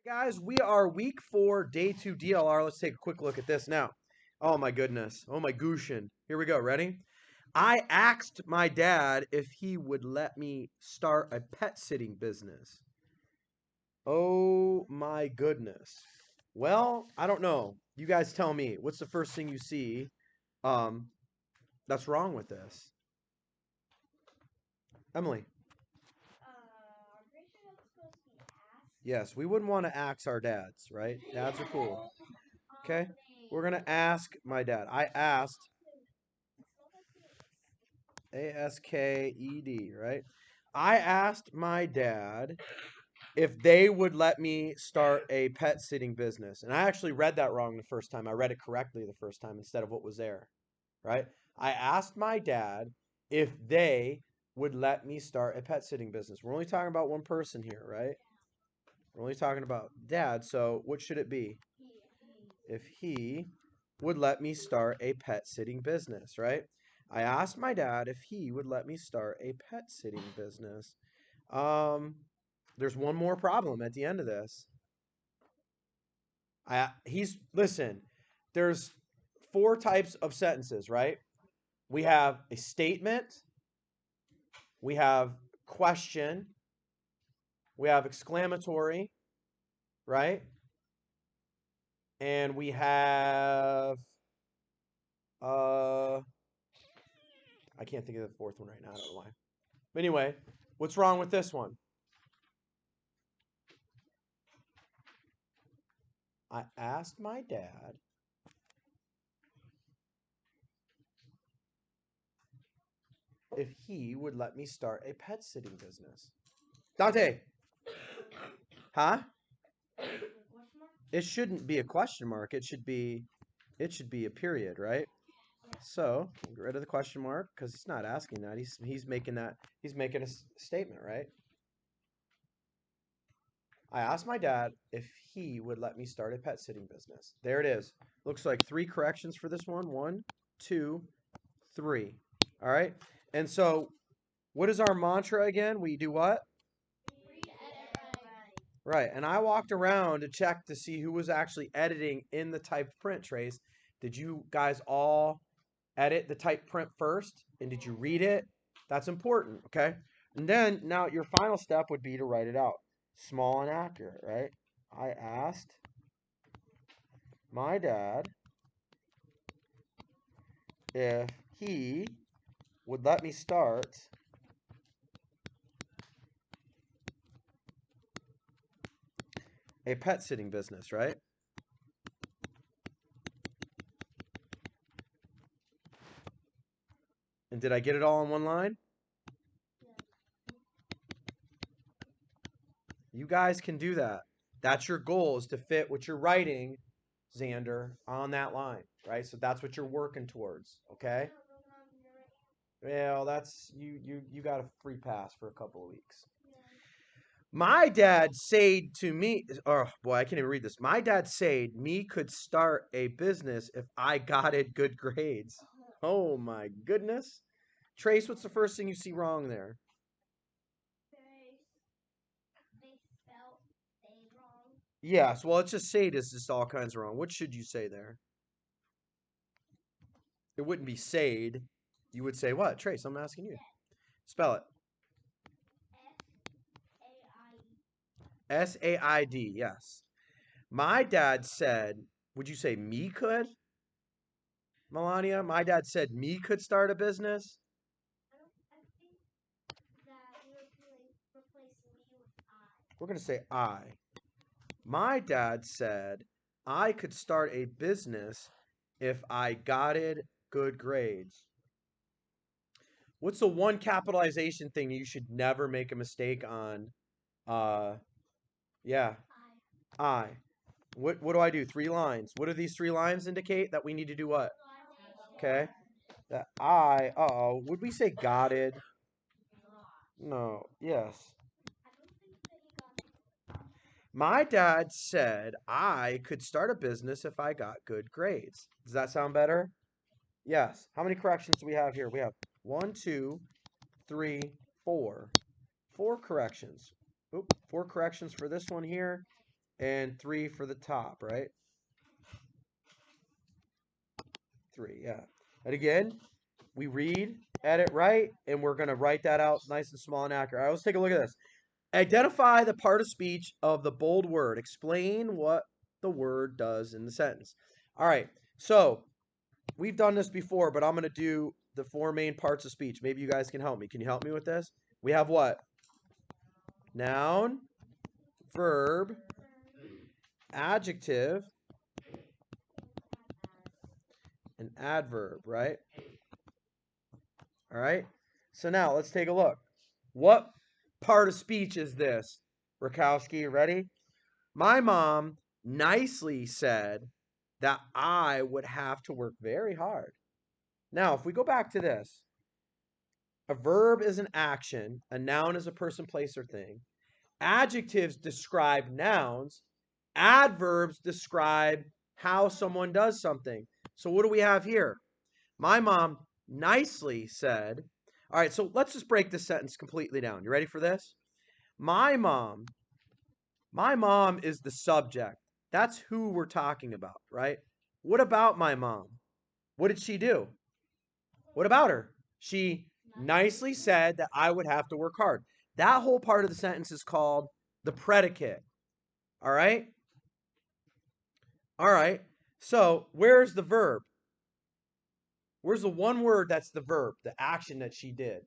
Guys, we are week 4, day 2 DLR. Let's take a quick look at this now. Oh my goodness. Oh my gooshin. Here we go. Ready? I asked my dad if he would let me start a pet sitting business. Oh my goodness. Well, I don't know. You guys tell me. What's the first thing you see um that's wrong with this? Emily. Yes, we wouldn't want to ask our dads, right? Dads are cool. Okay? We're going to ask my dad. I asked ASKED, right? I asked my dad if they would let me start a pet sitting business. And I actually read that wrong the first time. I read it correctly the first time instead of what was there, right? I asked my dad if they would let me start a pet sitting business. We're only talking about one person here, right? We're only talking about dad, so what should it be? If he would let me start a pet sitting business, right? I asked my dad if he would let me start a pet sitting business. Um, there's one more problem at the end of this. Listen, there's 4 types of sentences, right? We have a statement, we have question, we have exclamatory, right? And we have I can't think of the 4th one right now. I don't know why. But anyway, what's wrong with this one? I asked my dad if he would let me start a pet sitting business. Dante, huh? It shouldn't be a question mark. It should be a period, right? So get rid of the question mark because he's not asking that. He's making a statement, right? I asked my dad if he would let me start a pet sitting business. There it is. Looks like 3 corrections for this one. 1, 2, 3. All right. And so, what is our mantra again? We do what? Right. And I walked around to check to see who was actually editing in the typed print, Trace. Did you guys all edit the typed print first? And did you read it? That's important, okay? And then, now your final step would be to write it out. Small and accurate, right? I asked my dad if he would let me start a pet sitting business, right? And did I get it all in one line? You guys can do that. That's your goal, is to fit what you're writing, Xander, on that line, right? So that's what you're working towards, okay? Well, that's you got a free pass for a couple of weeks. My dad said to me, oh boy, I can't even read this. My dad said me could start a business if I got it good grades. Oh my goodness. Trace, what's the first thing you see wrong there? Yes, well, it's just say this is all kinds wrong. What should you say there? It wouldn't be Sade. You would say what? Trace, I'm asking you. Spell it. SAID, yes. My dad said, would you say me could? Melania, my dad said me could start a business. We're going to say I. My dad said I could start a business if I got it good grades. What's the one capitalization thing you should never make a mistake on? Yeah, I. What do I do? 3 lines. What do these 3 lines indicate? That we need to do what? Okay. That I, uh-oh, would we say got it? No, yes. My dad said I could start a business if I got good grades. Does that sound better? Yes. How many corrections do we have here? We have 1, 2, 3, 4. 4 corrections. Oop, 4 corrections for this one here. and 3 for the top, right? 3, yeah. And again, we read, edit, write, and we're going to write that out nice and small and accurate. All right, let's take a look at this. Identify the part of speech of the bold word. Explain what the word does in the sentence. All right, so we've done this before, but I'm going to do the 4 main parts of speech. Maybe you guys can help me. Can you help me with this? We have what? Noun, verb, adjective, and adverb, right? All right. So now let's take a look. What part of speech is this? Rakowski, ready? My mom nicely said that I would have to work very hard. Now, if we go back to this, a verb is an action, a noun is a person, place, or thing. Adjectives describe nouns, adverbs describe how someone does something. So, what do we have here? My mom nicely said, all right, so let's just break this sentence completely down. You ready for this? My mom is the subject. That's who we're talking about, right? What about my mom? What did she do? What about her? She nicely said that I would have to work hard. That whole part of the sentence is called the predicate. All right? All right. So, where's the verb? Where's the one word that's the verb, the action that she did?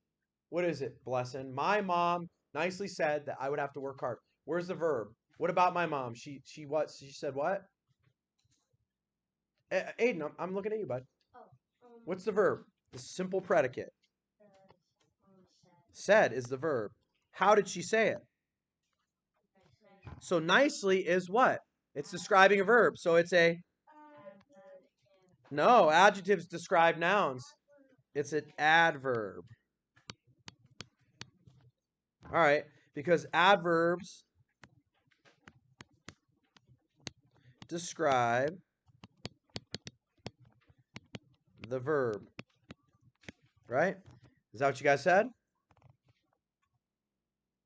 What is it, Blessing? My mom nicely said that I would have to work hard. Where's the verb? What about my mom? She what? She said what? Aiden, I'm looking at you, bud. What's the verb? The simple predicate. Said is the verb. How did she say it? So nicely is what? It's describing a verb. So it's a no, adjectives describe nouns. It's an adverb. All right, because adverbs describe the verb. Right? Is that what you guys said?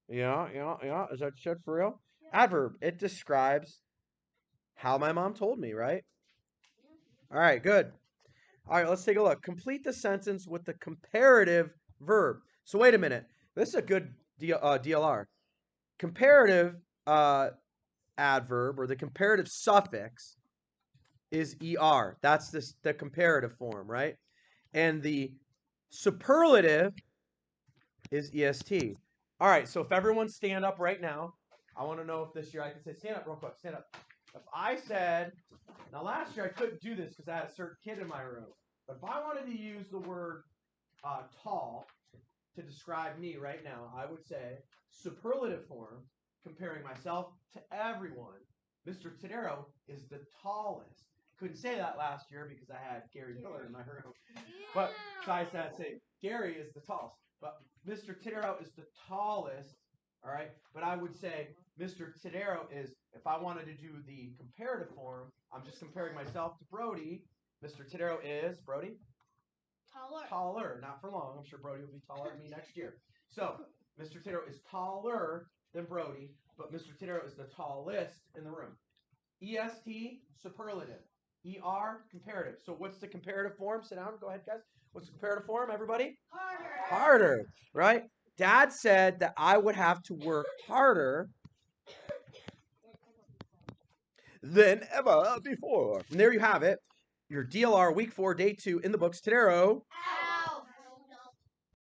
Yeah. Is that what you said for real? Adverb. It describes how my mom told me, right? All right, good. All right, let's take a look. Complete the sentence with the comparative verb. So wait a minute. This is a good DLR. Comparative adverb or the comparative suffix is er. That's the comparative form, right? And the superlative is est. All right, so if everyone stand up right now, I want to know if this year I can say, stand up real quick, stand up. If I said, now last year I couldn't do this because I had a certain kid in my room, but if I wanted to use the word tall to describe me right now, I would say superlative form, comparing myself to everyone. Mr. Tadero is the tallest. Couldn't say that last year because I had Gary Miller in my room. But so I said, say, Gary is the tallest. But Mr. Tadero is the tallest, all right? But I would say Mr. Tadero is, if I wanted to do the comparative form, I'm just comparing myself to Brody. Mr. Tadero is, Brody? Taller, not for long. I'm sure Brody will be taller than me next year. So, Mr. Tadero is taller than Brody, but Mr. Tadero is the tallest in the room. EST, superlative. ER, comparative. So what's the comparative form? Sit down. Go ahead, guys. What's the comparative form, everybody? Harder, right? Dad said that I would have to work harder than ever before. And there you have it. Your DLR week 4, day 2 in the books. Tadero.